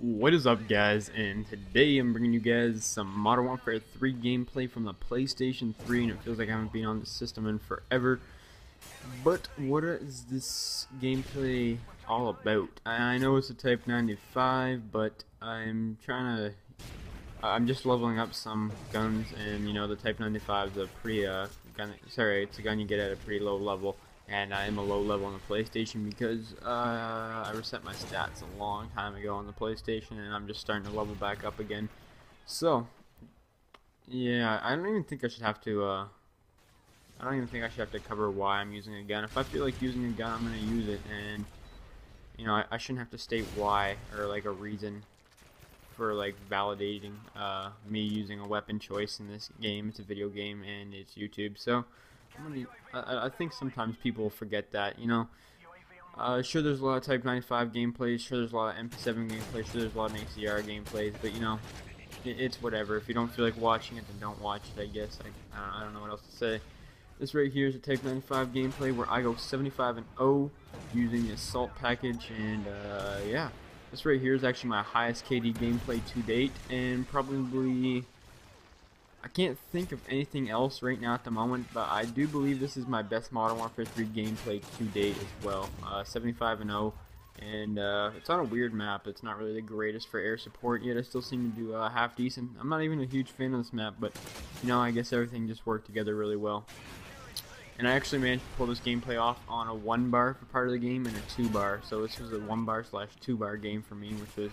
What is up, guys? And today I'm bringing you guys some Modern Warfare 3 gameplay from the PlayStation 3, and it feels like I haven't been on the system in forever. But what is this gameplay all about? I know it's a Type 95, but I'm just leveling up some guns, and you know the Type 95 is a pretty it's a gun you get at a pretty low level. And I am a low level on the PlayStation because I reset my stats a long time ago on the PlayStation, and I'm just starting to level back up again. So, yeah, I don't even think I should have to. I don't even think I should have to cover why I'm using a gun. If I feel like using a gun, I'm gonna use it, and you know, I shouldn't have to state why or like a reason for like validating me using a weapon choice in this game. It's a video game and it's YouTube, so. I think sometimes people forget that, you know. Sure, there's a lot of Type 95 gameplays, sure there's a lot of MP7 gameplays, sure there's a lot of ACR gameplays, but you know, it's whatever. If you don't feel like watching it, then don't watch it, I guess. I don't know what else to say. This right here is a Type 95 gameplay where I go 75-0 using the Assault package, and yeah. This right here is actually my highest KD gameplay to date, and probably... I can't think of anything else right now at the moment, but I do believe this is my best Modern Warfare 3 gameplay to date as well. 75-0, and it's on a weird map. It's not really the greatest for air support, yet I still seem to do half decent. I'm not even a huge fan of this map, but you know, I guess everything just worked together really well. And I actually managed to pull this gameplay off on a 1-bar for part of the game and a 2-bar. So this was a 1-bar / 2-bar game for me, which was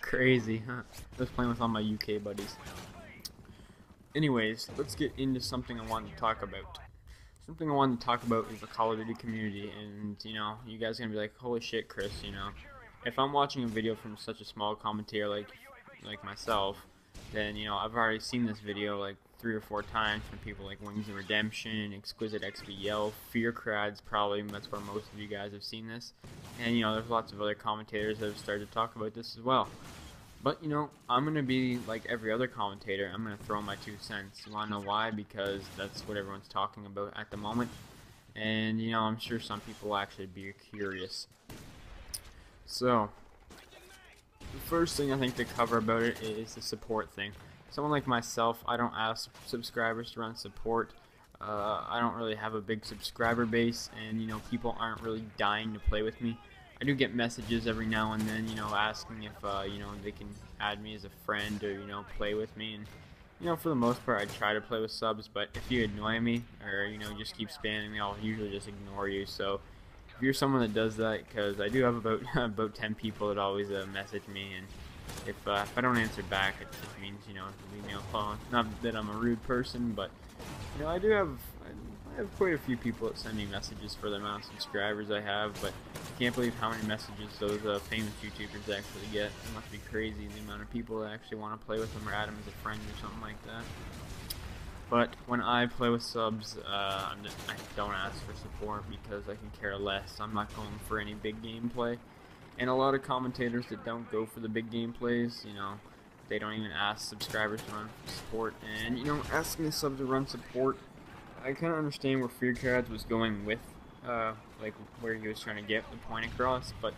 crazy. I was playing with all my UK buddies. Anyways, let's get into something I wanted to talk about. Something I wanted to talk about is the Call of Duty community, and you know, you guys are gonna be like, holy shit, Chris, you know, if I'm watching a video from such a small commentator like myself, then you know, I've already seen this video like 3 or 4 times from people like Wings and Redemption, Exquisite XBL, Fearcrads, probably, that's where most of you guys have seen this, and you know, there's lots of other commentators that have started to talk about this as well. But, you know, I'm going to be like every other commentator. I'm going to throw my 2 cents. You want to know why? Because that's what everyone's talking about at the moment. And, you know, I'm sure some people will actually be curious. So, the first thing I think to cover about it is the support thing. Someone like myself, I don't ask subscribers to run support. I don't really have a big subscriber base. And, you know, people aren't really dying to play with me. I do get messages every now and then, you know, asking if, you know, they can add me as a friend or, you know, play with me. And, you know, for the most part, I try to play with subs, but if you annoy me or, you know, just keep spamming me, I'll usually just ignore you. So, if you're someone that does that, because I do have about 10 people that always message me, and if I don't answer back, it just means, you know, leave me alone. Not that I'm a rude person, but, you know, I have quite a few people that send me messages for the amount of subscribers I have, but I can't believe how many messages those famous YouTubers actually get. It must be crazy the amount of people that actually want to play with them or add them as a friend or something like that. But when I play with subs, I don't ask for support because I can care less. I'm not going for any big gameplay. And a lot of commentators that don't go for the big gameplays, you know, they don't even ask subscribers to run support. And, you know, asking the sub to run support, I kind of understand where Fearcrads was going with, like, where he was trying to get the point across, but,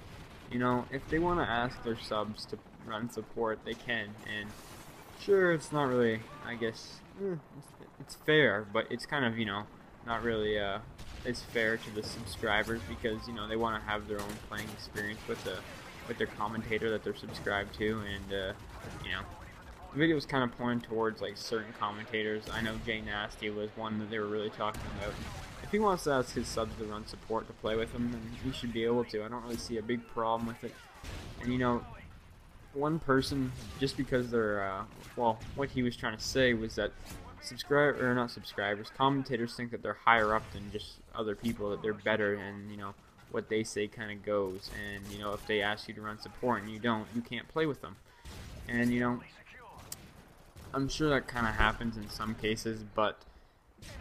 you know, if they want to ask their subs to run support, they can, and sure, it's not really, I guess, it's fair, but it's kind of, you know, not really, it's fair to the subscribers, because, you know, they want to have their own playing experience with their commentator that they're subscribed to, and, you know, the video was kind of pointing towards like certain commentators. I know Jay Nasty was one that they were really talking about. If he wants to ask his subs to run support to play with him, then he should be able to. I don't really see a big problem with it. And you know, one person, just because they're, well, what he was trying to say was that commentators think that they're higher up than just other people, that they're better, and you know, what they say kind of goes. And you know, if they ask you to run support and you don't, you can't play with them. And you know, I'm sure that kind of happens in some cases, but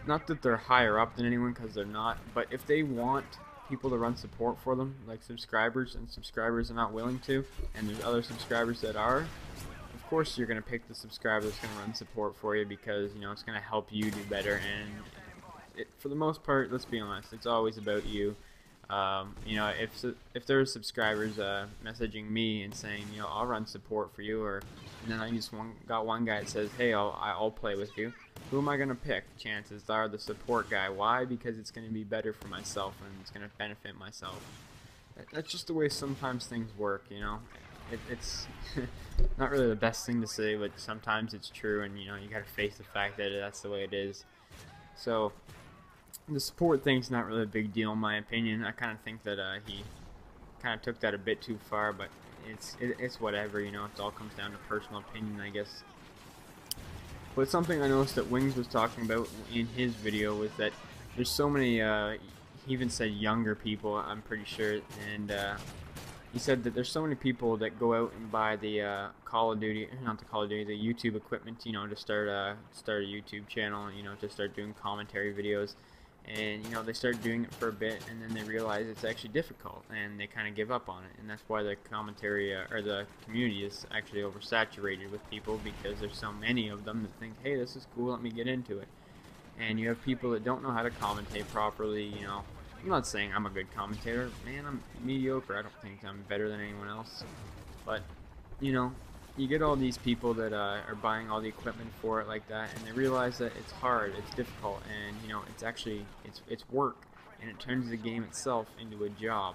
not that they're higher up than anyone, because they're not. But if they want people to run support for them, like subscribers, and subscribers are not willing to, and there's other subscribers that are, of course you're going to pick the subscriber that's going to run support for you, because, you know, it's going to help you do better. And for the most part, let's be honest, it's always about you. You know, if there are subscribers messaging me and saying, you know, I'll run support for you, or and then I just got one guy that says, hey, I'll play with you. Who am I gonna pick? Chances are the support guy. Why? Because it's gonna be better for myself and it's gonna benefit myself. That's just the way sometimes things work, you know. It's not really the best thing to say, but sometimes it's true, and you know, you gotta face the fact that that's the way it is. So the support thing's not really a big deal in my opinion. I kind of think that he kind of took that a bit too far, but it's whatever, you know. It all comes down to personal opinion, I guess. But something I noticed that Wings was talking about in his video was that there's so many, he even said younger people, I'm pretty sure, and he said that there's so many people that go out and buy the Call of Duty, not the Call of Duty, the YouTube equipment, you know, to start a YouTube channel, you know, to start doing commentary videos. And you know, they start doing it for a bit, and then they realize it's actually difficult, and they kind of give up on it. And that's why the commentary or the community is actually oversaturated with people, because there's so many of them that think, hey, this is cool, let me get into it. And you have people that don't know how to commentate properly. You know, I'm not saying I'm a good commentator, man, I'm mediocre. I don't think I'm better than anyone else, but you know, you get all these people that are buying all the equipment for it like that, and they realize that it's hard, it's difficult, and you know, it's actually it's work, and it turns the game itself into a job.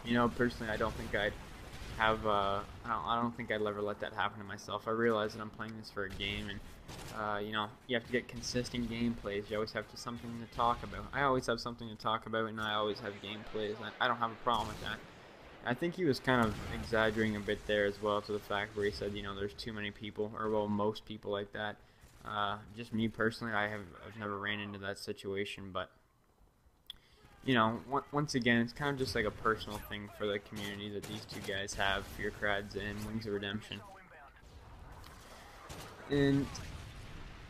You know, personally, I don't think I'd have I don't think I'd ever let that happen to myself. I realize that I'm playing this for a game, and you know, you have to get consistent gameplays. You always have something to talk about. I always have something to talk about, and I always have gameplays. I don't have a problem with that. I think he was kind of exaggerating a bit there as well, to the fact where he said, you know, there's too many people, or well, most people like that. Just me personally, I've never ran into that situation, but you know, once again, it's kind of just like a personal thing for the community that these two guys have, Fear Crads and Wings of Redemption. And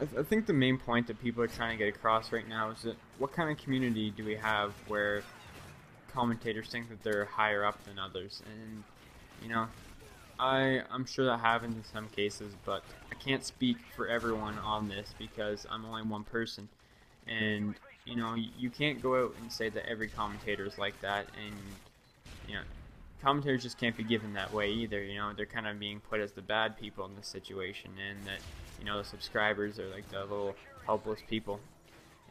I think the main point that people are trying to get across right now is that what kind of community do we have where commentators think that they're higher up than others? And you know, I'm sure that happens in some cases, but I can't speak for everyone on this because I'm only one person. And you know, you can't go out and say that every commentator is like that, and you know, commentators just can't be given that way either. You know, they're kind of being put as the bad people in this situation, and that, you know, the subscribers are like the little helpless people.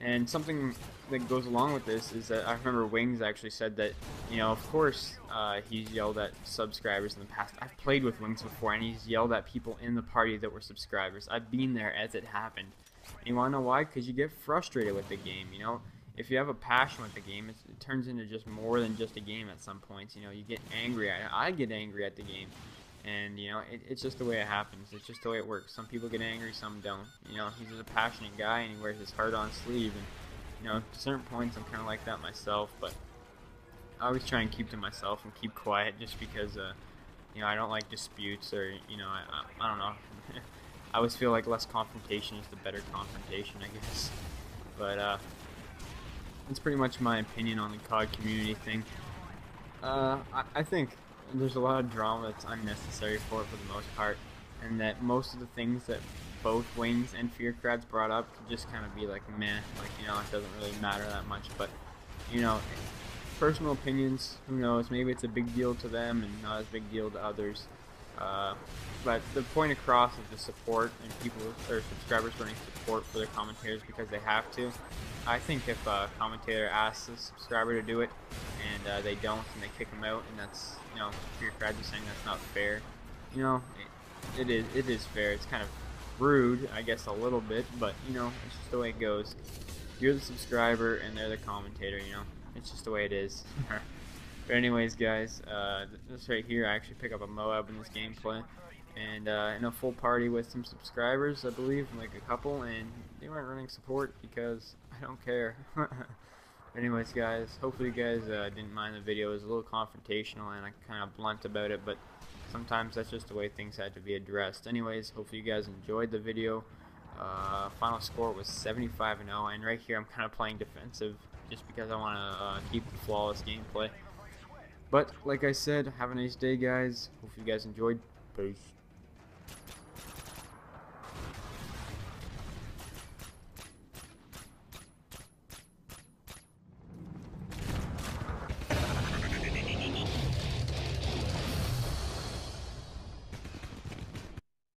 And something that goes along with this is that I remember Wings actually said that, you know, of course he's yelled at subscribers in the past. I've played with Wings before, and he's yelled at people in the party that were subscribers. I've been there as it happened. And you want to know why? Because you get frustrated with the game, you know. If you have a passion with the game, it turns into just more than just a game at some points. You know, you get angry at it. I get angry at the game. And, you know, it's just the way it happens. It's just the way it works. Some people get angry, some don't. You know, he's just a passionate guy, and he wears his heart on his sleeve. And, you know, to certain points, I'm kind of like that myself. But I always try and keep to myself and keep quiet, just because, you know, I don't like disputes, or, you know, I don't know. I always feel like less confrontation is the better confrontation, I guess. But, that's pretty much my opinion on the COD community thing. I think there's a lot of drama that's unnecessary for it for the most part, and that most of the things that both Wings and Fearcrads brought up could just kind of be like meh, like, you know, it doesn't really matter that much. But, you know, personal opinions, who knows, maybe it's a big deal to them and not as big deal to others. But the point across is the support, and people or subscribers running support for their commentators because they have to. I think if a commentator asks a subscriber to do it and they don't, and they kick them out, and that's, you know, Fear Crads is saying that's not fair. You know, it is fair. It's kind of rude, I guess, a little bit, but you know, it's just the way it goes. You're the subscriber and they're the commentator. You know, it's just the way it is. But anyways, guys, this right here, I actually pick up a MOAB in this gameplay, and in a full party with some subscribers, I believe, like a couple, and they weren't running support because I don't care. Anyways, guys, hopefully you guys didn't mind the video. It was a little confrontational and I kind of blunt about it, but sometimes that's just the way things had to be addressed. Anyways, hopefully you guys enjoyed the video. Final score was 75-0, and right here I'm kind of playing defensive just because I want to keep the flawless gameplay. But like I said, have a nice day, guys. Hopefully you guys enjoyed. Peace.